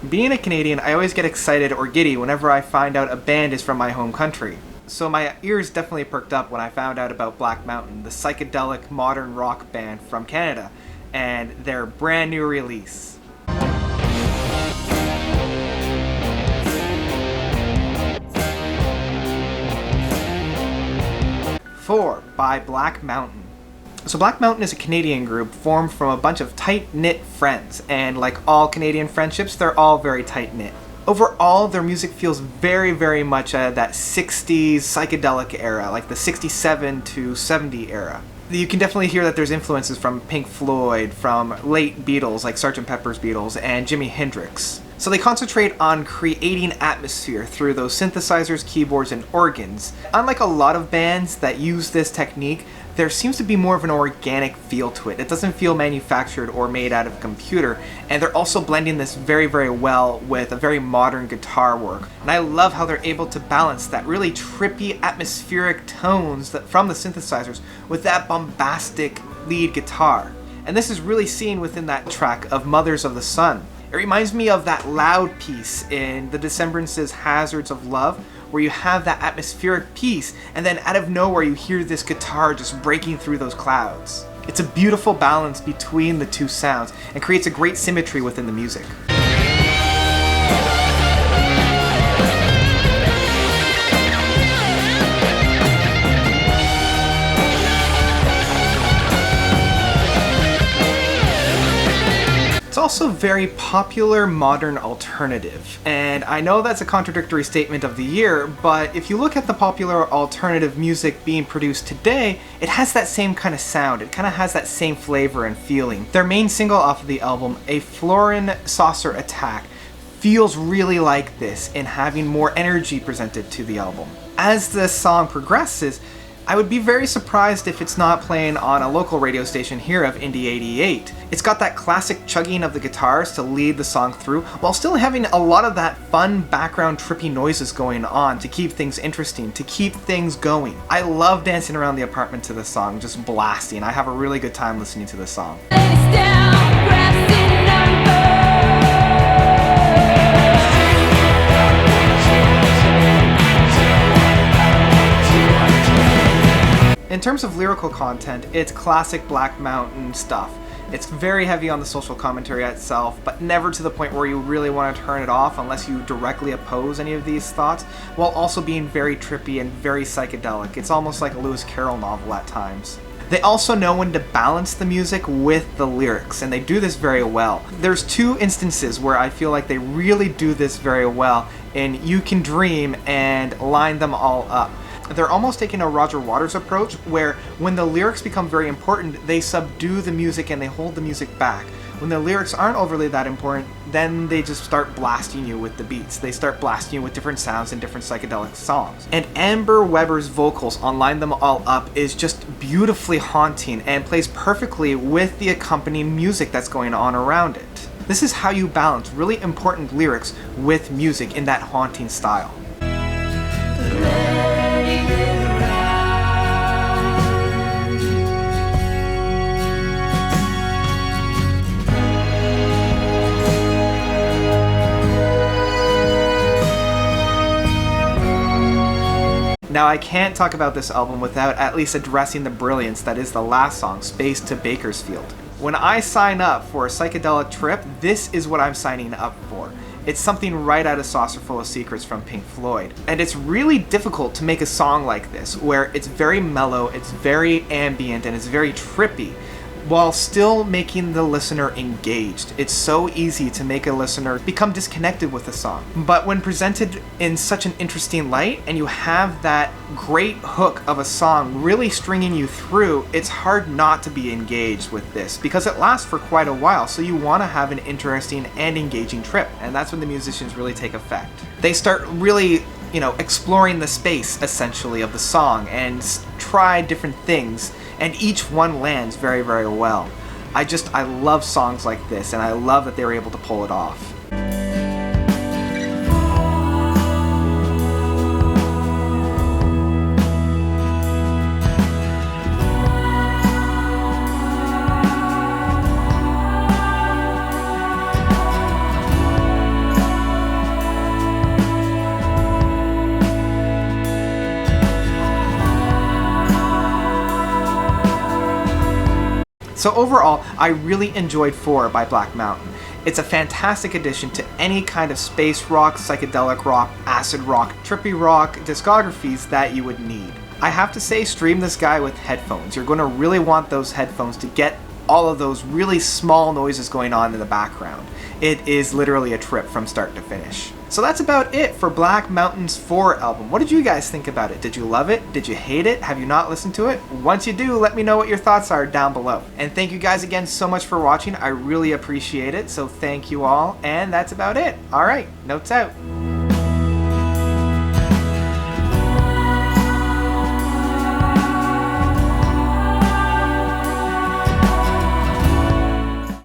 Being a Canadian, I always get excited or giddy whenever I find out a band is from my home country. So my ears definitely perked up when I found out about Black Mountain, the psychedelic modern rock band from Canada, and their brand new release. 4 by Black Mountain. So Black Mountain is a Canadian group formed from a bunch of tight-knit friends, and like all Canadian friendships, they're all very tight-knit. Overall, their music feels very, very much that 60s psychedelic era, like the 67 to 70 era. You can definitely hear that there's influences from Pink Floyd, from late Beatles like Sgt. Pepper's Beatles, and Jimi Hendrix. So they concentrate on creating atmosphere through those synthesizers, keyboards, and organs. Unlike a lot of bands that use this technique, there seems to be more of an organic feel to it. It doesn't feel manufactured or made out of a computer, and they're also blending this very, very well with a very modern guitar work. And I love how they're able to balance that really trippy atmospheric tones from the synthesizers with that bombastic lead guitar. And this is really seen within that track of Mothers of the Sun. It reminds me of that loud piece in The Decembrance's Hazards of Love, where you have that atmospheric piece, and then out of nowhere you hear this guitar just breaking through those clouds. It's a beautiful balance between the two sounds, and creates a great symmetry within the music. It's also very popular modern alternative, and I know that's a contradictory statement of the year, but if you look at the popular alternative music being produced today, it has that same kind of sound. It kind of has that same flavor and feeling. Their main single off of the album, A Florin Saucer Attack, feels really like this in having more energy presented to the album. As the song progresses, I would be very surprised if it's not playing on a local radio station here of Indie 88. It's got that classic chugging of the guitars to lead the song through, while still having a lot of that fun background trippy noises going on to keep things interesting, to keep things going. I love dancing around the apartment to this song, just blasting. I have a really good time listening to this song. In terms of lyrical content, it's classic Black Mountain stuff. It's very heavy on the social commentary itself, but never to the point where you really want to turn it off unless you directly oppose any of these thoughts, while also being very trippy and very psychedelic. It's almost like a Lewis Carroll novel at times. They also know when to balance the music with the lyrics, and they do this very well. There's 2 instances where I feel like they really do this very well in You Can Dream and Line Them All Up. They're almost taking a Roger Waters approach, where when the lyrics become very important, they subdue the music and they hold the music back. When the lyrics aren't overly that important, then they just start blasting you with the beats. They start blasting you with different sounds and different psychedelic songs. And Amber Weber's vocals on Line Them All Up is just beautifully haunting and plays perfectly with the accompanying music that's going on around it. This is how you balance really important lyrics with music in that haunting style. Now, I can't talk about this album without at least addressing the brilliance that is the last song, Space to Bakersfield. When I sign up for a psychedelic trip, this is what I'm signing up for. It's something right out of Saucerful of Secrets from Pink Floyd. And it's really difficult to make a song like this, where it's very mellow, it's very ambient, and it's very trippy, while still making the listener engaged. It's so easy to make a listener become disconnected with a song. But when presented in such an interesting light, and you have that great hook of a song really stringing you through, it's hard not to be engaged with this, because it lasts for quite a while, so you want to have an interesting and engaging trip, and that's when the musicians really take effect. They start really, exploring the space, essentially, of the song, and try different things, and each one lands very, very well. I love songs like this, and I love that they were able to pull it off. So overall, I really enjoyed 4 by Black Mountain. It's a fantastic addition to any kind of space rock, psychedelic rock, acid rock, trippy rock discographies that you would need. I have to say, stream this guy with headphones. You're going to really want those headphones to get all of those really small noises going on in the background. It is literally a trip from start to finish. So that's about it for Black Mountain's 4 album. What did you guys think about it? Did you love it? Did you hate it? Have you not listened to it? Once you do, let me know what your thoughts are down below. And thank you guys again so much for watching. I really appreciate it. So thank you all. And that's about it. All right, notes out.